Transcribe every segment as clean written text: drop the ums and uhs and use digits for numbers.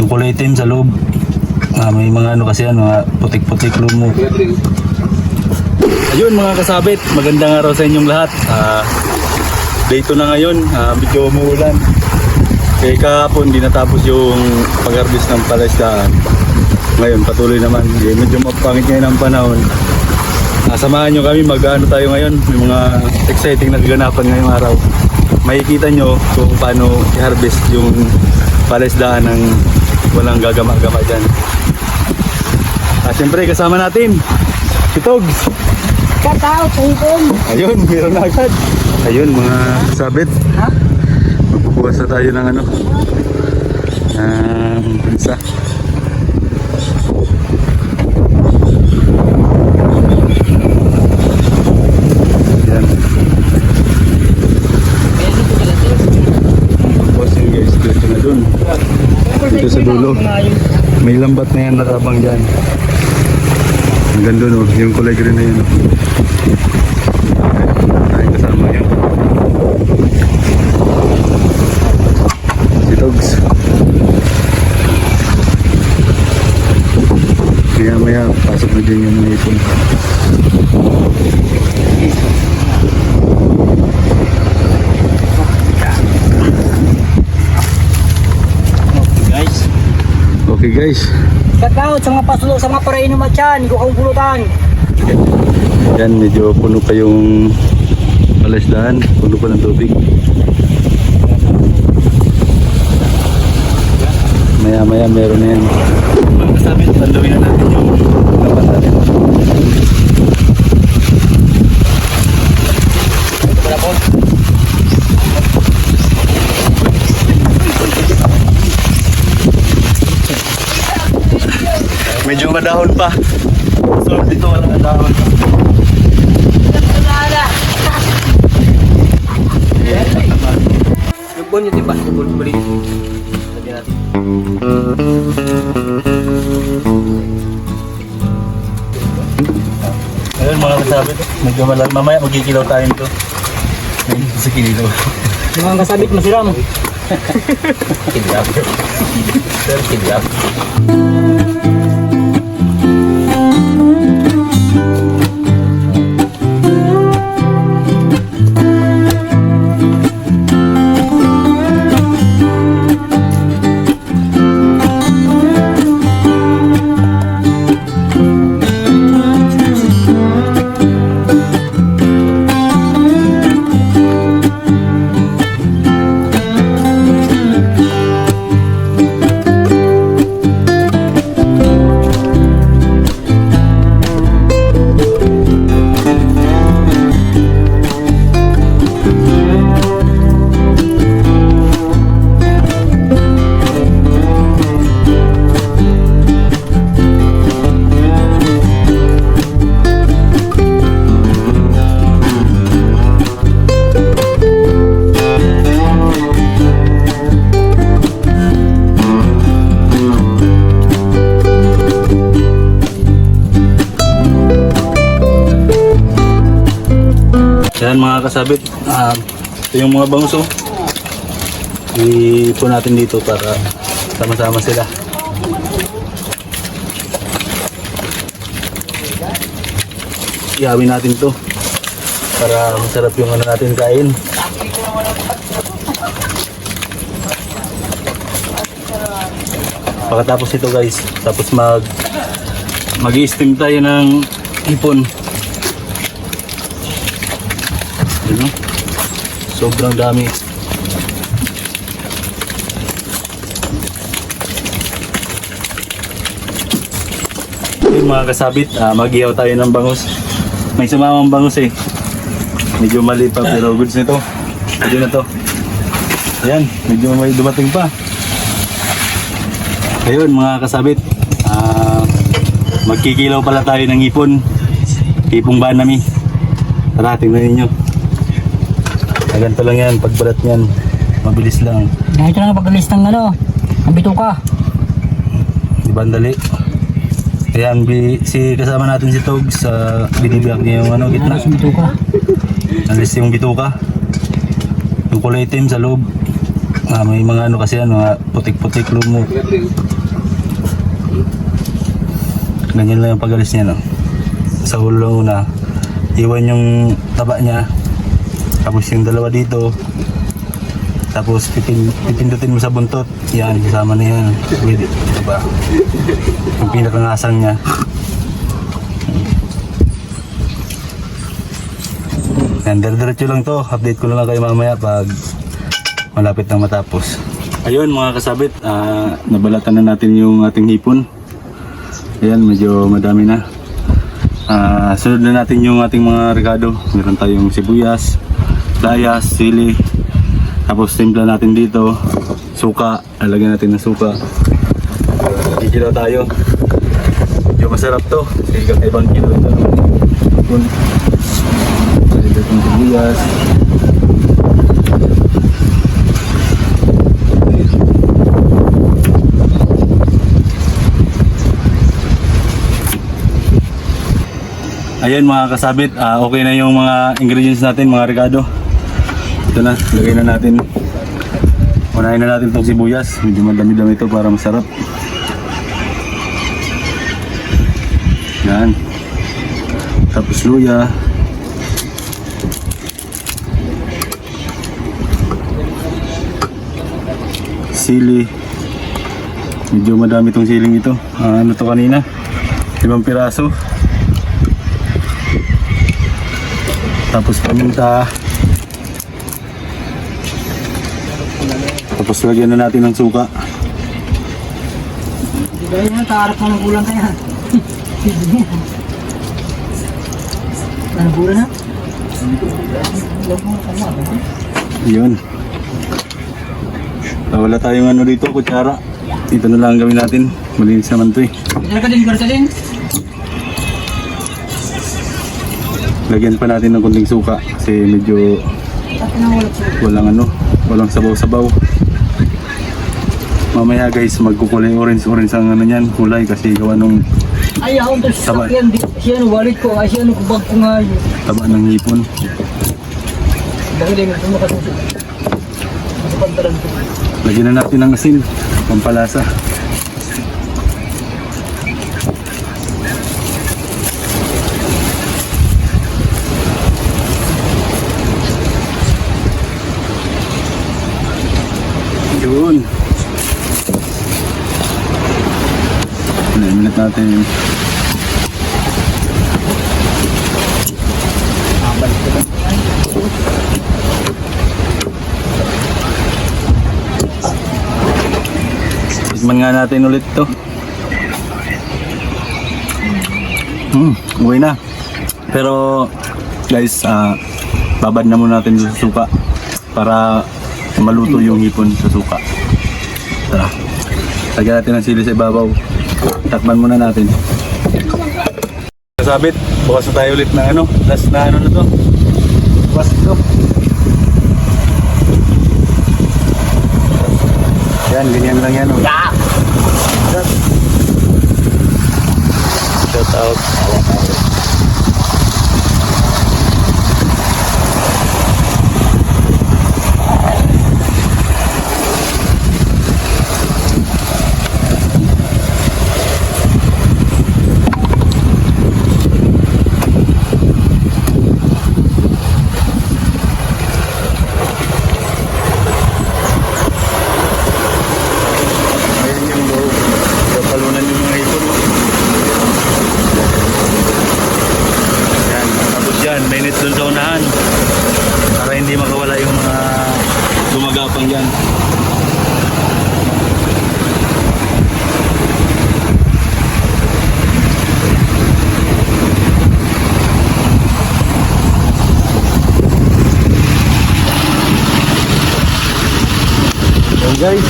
Yung kulay itim sa loob. May mga ano kasi yan, mga putik-putik lumo. Ayun mga kasabit, magandang araw sa inyong lahat. Day 2 na ngayon, medyo umuulan. Kaya kahapon hindi natapos yung pag-harvest ng palaisdaan. Ngayon patuloy naman, medyo mapangit ngayon ang panahon. Samahan nyo kami, mag-ano tayo ngayon. May mga exciting na ganapan ngayong araw. Makikita nyo kung paano i-harvest yung palaisdaan ng walang gagama-gama dyan. Siyempre kasama natin si Togs. Kakao, tungkol. Ayun, meron na agad. Ayun mga sabit. Magbubukas na tayo ng ano, isa. Yan. Tapos yun guys, dito na dun. Dito sa dulo. May lambat na yan nakabang dyan. Hanggang doon oh, yung kulay green na yun oh. Ay, kasama yun. Si Togs. Maya pasok na din yung mga ipon. Okay guys. Kakao, sa mga pasulo, sa mga parainom at yan, kung pulutan. Yan, medyo puno pa yung palaisdaan, puno pa ng tubig. Maya meron na yan. Magkasabit, tandawin na natin yung laban natin. Wala po. Medyo madahon pa. So dito walang dahon. Lubon yun, diba? Lubon bali. Lagyan natin. Ayun mga kasabit, medyo malag. Mamaya magkikilaw tayo nito. Sa kilo. Mga kasabit, masiram. Kidlap. Sir, kidlap. Yan mga kasabit, ito yung mga bangso. Ipo natin dito para sama-sama sila. Ihawin natin to para masarap yung ano natin kain. Pagkatapos ito guys, tapos mag-i-steam tayo ng ipon. Ano? Sobrang dami. Yung mga kasabit, mag-ihaw tayo ng bangus. May sumamang bangus eh. Medyo mali pa pero goods nito. Medyo na to. Ayan, medyo may dumating pa. Ayun mga kasabit, magkikilaw pala tayo ng ipon. Ipong banami. Tara, tingnan ninyo. Ganito lang yan, pagbalat niyan, mabilis lang. Ganito lang ang pag-alis ng ano, ang bituka. Di ba ang dali? Ayan, si kasama natin si Tog sa binibiyag niya yung ano, gitna. Alis yung bituka. Alis yung bituka. Yung kulay itim sa loob. May mga ano kasi yan, mga putik-putik lumo. Ganyan lang yung pag-alis niya, no? Sa ulo lang una, iwan yung taba niya. Tapos yung dalawa dito. Tapos pipindutin mo sa buntot. Yan, kasama na yan. With, diba? Yung pinakangasang niya. Yan, diretso lang to. Update ko na lang kayo mamaya pag malapit na matapos. Ayun mga kasabit, nabalatan na natin yung ating hipon. Ayan, medyo madami na. Sunod na natin yung ating mga regado. Meron tayong sibuyas, layas, sili. Tapos timpla natin dito, suka. Lalagyan natin ng suka. Gigilaw tayo. Medyo masarap to. Kasi ibang kilo ito. Dito yung sibuyas. Ayan mga kasabit, okay na yung mga ingredients natin, mga regado. Ito na, lagay na natin. Unahin na natin itong sibuyas. Medyo madami-dami ito para masarap. Yan. Tapos luya. Sili. Medyo madami itong siling ito. Ano to kanina? 5 piraso. Tapos paminta. Tapos lagyan na natin ng suka. Hindi ba yan? Kaarap mo ng kulang kaya. Ano bulan na? Yun. Wala tayong ano dito, kutsara. Ito na lang ang gawin natin. Malinis naman ito eh. Ito ka din, garsa din. Lagyan pa natin ng kunting suka kasi medyo walang sabaw-sabaw. Mamaya guys, magkukulay orange ang ano niyan, kulay kasi gawa nung Ay, ako ito sa sakyan. Siya ano, wallet ko. Ay, siya ano, kubag ko nga yun. taba ng hipon. Dahil din, ito makasusunod. Makapantalan ko. Lagyan na natin ng asin, pampalasa. Yun. Minute natin. Tikman nga natin ulit to. Uwi na. Pero guys, babad na muna natin sa suka para maluto yung hipon sa suka. Tara. Lagyan natin ng sili sa ibabaw. Takman muna natin. Kasabit, bukas na tayo ulit ng ano. Last na ano na to. Bukas ito. Yan, ganyan lang yan. Oh. Shout out. Minutes dun sa unahan para hindi makawala yung mga gumagapang dyan. Yan guys,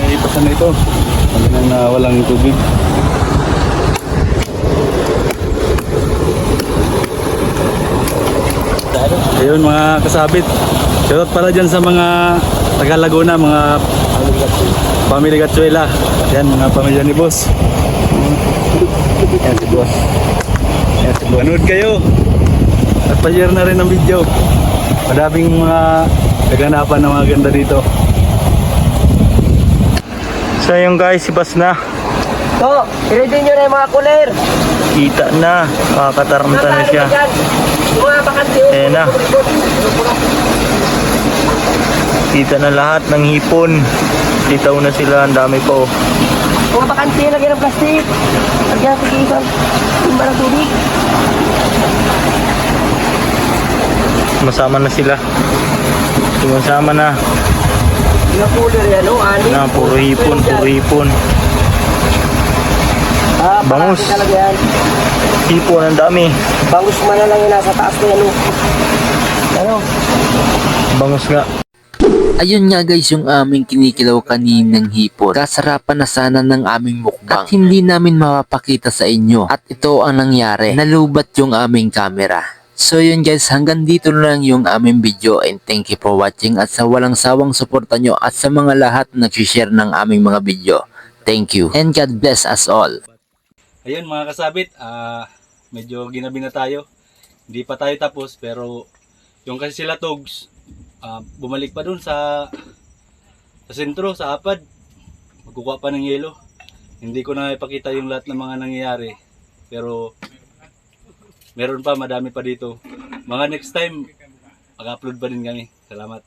naipasan na ito hanggang na walang tubig. Ayun mga kasabit, shoutout pala dyan sa mga taga Laguna, mga family Gatsuela. Yan, mga pamilya ni boss. Yan si boss. Yan si boss. Manood kayo. At pa-share na rin ng video. Madaming mga kaganapan na mga ganda dito. So yung guys, si Bas na. To, i-ready nyo na yung mga cooler. Kita na. Kakataranta na siya. Yung mga bakante. Ayan na. Kita na lahat ng hipon. Sitaw na sila. Ang dami pa oh. Mga bakante, lagyan ng plastic. Lagyan ng tigisan. Timba ng tubig. Masama na sila. Sumasama na. Yung cooler yan, no? Ani. Na, puro hipon, puro hipon. Ah, Bangus. bakante talaga yan. Hipon, ang dami. Bangus man na lang yung nasa taas na yan, no? Ano? Bangus nga. Ayun nga guys yung aming kinikilaw kaninang hipon. Kasarapan na sana ng aming mukbang. At hindi namin mapapakita sa inyo. At ito ang nangyari. Nalubat yung aming camera. So yun guys, hanggang dito na lang yung aming video and thank you for watching at sa walang sawang suporta nyo at sa mga lahat na nag-share ng aming mga video. Thank you and God bless us all. Ayun mga kasabit, medyo ginabi na tayo. Hindi pa tayo tapos pero yung kasi sila Togs, bumalik pa dun sa sentro, sa apad. Magkukuha pa ng yelo. Hindi ko na ipakita yung lahat ng mga nangyayari. Pero meron pa, madami pa dito. Mga next time, mag-upload pa din kami. Salamat.